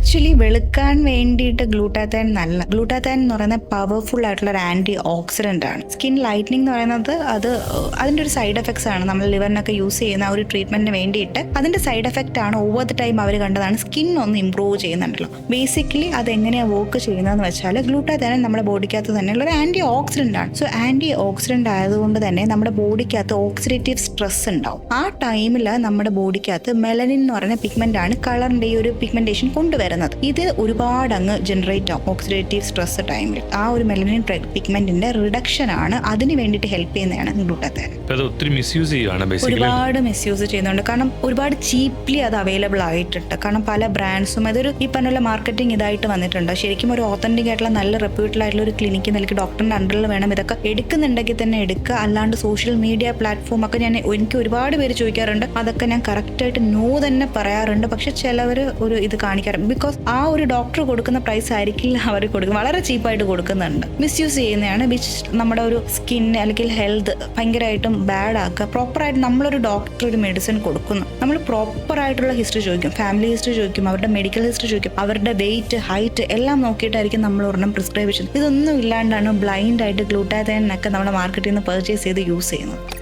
Actually വെളുക്കാൻ വേണ്ടിയിട്ട് glutathione നല്ല. Glutathione എന്ന് പറയുന്നത് പവർഫുൾ ആയിട്ടുള്ള ഒരു ആന്റി ഓക്സിഡന്റ് ആണ്. സ്കിൻ ലൈറ്റനിങ് എന്ന് പറയുന്നത് അതിന്റെ ഒരു സൈഡ് എഫക്ട്സ് ആണ്. നമ്മൾ ലിവറിനൊക്കെ യൂസ് ചെയ്യുന്ന ഒരു ട്രീറ്റ്മെന്റിന് വേണ്ടിയിട്ട് അതിന്റെ സൈഡ് എഫക്റ്റ് ആണ്. ഓവർ ദ ടൈം അവർ കണ്ടതാണ് സ്കിൻ ഒന്ന് ഇംപ്രൂവ് ചെയ്യുന്നുണ്ടല്ലോ. ബേസിക്കലി അത് എങ്ങനെയാണ് വർക്ക് ചെയ്യുന്നതെന്ന് വെച്ചാൽ ഗ്ലൂട്ടാത്തൈൻ നമ്മുടെ ബോഡിക്കകത്ത് തന്നെയുള്ള ഒരു ആന്റി ഓക്സിഡന്റ് ആണ്. സോ ആന്റി ഓക്സിഡന്റ് ആയതുകൊണ്ട് തന്നെ നമ്മുടെ ബോഡിക്കകത്ത് ഓക്സിഡേറ്റീവ് സ്ട്രെസ് ഉണ്ടാവും. ആ ടൈമിൽ നമ്മുടെ ബോഡിക്കകത്ത് മെലനിൻ എന്ന് പറയുന്ന പിഗ്മെന്റ് ആണ് കളറിന്റെ ഈ ഒരു പിഗ്മെന്റേഷൻ കൊണ്ടുവരുന്നത്. ഇത് ഒരുപാട് അങ്ങ് ജനറേറ്റ് ആവും ഓക്സിഡേറ്റീവ് സ്ട്രെസ് ടൈമിൽ. ആ ഒരു മെലനിൻ പിഗ്മെന്റിന്റെ റിഡക്ഷൻ ആണ് അതിന് വേണ്ടിയിട്ട് ഹെൽപ്പ് ചെയ്യുന്നതാണ് ഗ്ലൂട്ടാത്തൈൻ. ഒരുപാട് മിസ്യൂസ് ചെയ്യുന്നുണ്ട്. കാരണം ഒരുപാട് ചീപ്ലി അത് അവൈലബിൾ ആയിട്ടുണ്ട്. കാരണം പല ബ്രാൻഡ്സും അതൊരു ഈ പറഞ്ഞ മാർക്കറ്റിംഗ് ഇതായിട്ട് വന്നിട്ടുണ്ട്. ശരിക്കും ഒരു ഓത്തന്റിക് ആയിട്ടുള്ള നല്ല റെപ്യൂട്ടഡ് ആയിട്ടുള്ള ഒരു ക്ലിനിക്ക് നിലയ്ക്ക് ഡോക്ടറിന്റെ അണ്ടറിൽ വേണം ഇതൊക്കെ എടുക്കുന്നുണ്ടെങ്കിൽ തന്നെ എടുക്കുക. അല്ലാണ്ട് സോഷ്യൽ മീഡിയ പ്ലാറ്റ്ഫോം ഒക്കെ എനിക്ക് ഒരുപാട് പേര് ചോദിക്കാറുണ്ട്. അതൊക്കെ ഞാൻ കറക്റ്റ് ആയിട്ട് നോ തന്നെ പറയാറുണ്ട്. പക്ഷെ ചിലവർ ഒരു ഇത് കാണിക്കാറുണ്ട്. ബിക്കോസ് ആ ഒരു ഡോക്ടർ കൊടുക്കുന്ന പ്രൈസ് ആയിരിക്കില്ല അവർ കൊടുക്കുന്നത്. വളരെ ചീപ്പായിട്ട് കൊടുക്കുന്നുണ്ട്. മിസ്യൂസ് ചെയ്യുന്നതാണ്. വിച്ച് നമ്മുടെ ഒരു സ്കിൻ അല്ലെങ്കിൽ ഹെൽത്ത് ഭയങ്കരമായിട്ടും ബാഡ് ആക്കുക. പ്രോപ്പറായിട്ട് നമ്മളൊരു ഡോക്ടർ ഒരു മെഡിസിൻ കൊടുക്കുന്നു, നമ്മൾ പ്രോപ്പർ ആയിട്ടുള്ള ഹിസ്റ്ററി ചോദിക്കും, ഫാമിലി ഹിസ്റ്ററി ചോദിക്കും, അവരുടെ മെഡിക്കൽ ഹിസ്റ്ററി ചോദിക്കും, അവരുടെ വെയിറ്റ്, ഹൈറ്റ് എല്ലാം നോക്കിയിട്ടായിരിക്കും നമ്മൾ ഒരെണ്ണം പ്രിസ്ക്രൈബ് ചെയ്യുന്നത്. ഇതൊന്നും ഇല്ലാണ്ടാണ് ബ്ലൈൻഡ് ആയിട്ട് ഗ്ലൂട്ടാത്തൈൻ ഒക്കെ നമ്മുടെ മാർക്കറ്റിൽ നിന്ന് പർച്ചേസ് ചെയ്ത് യൂസ് ചെയ്യുന്നത്.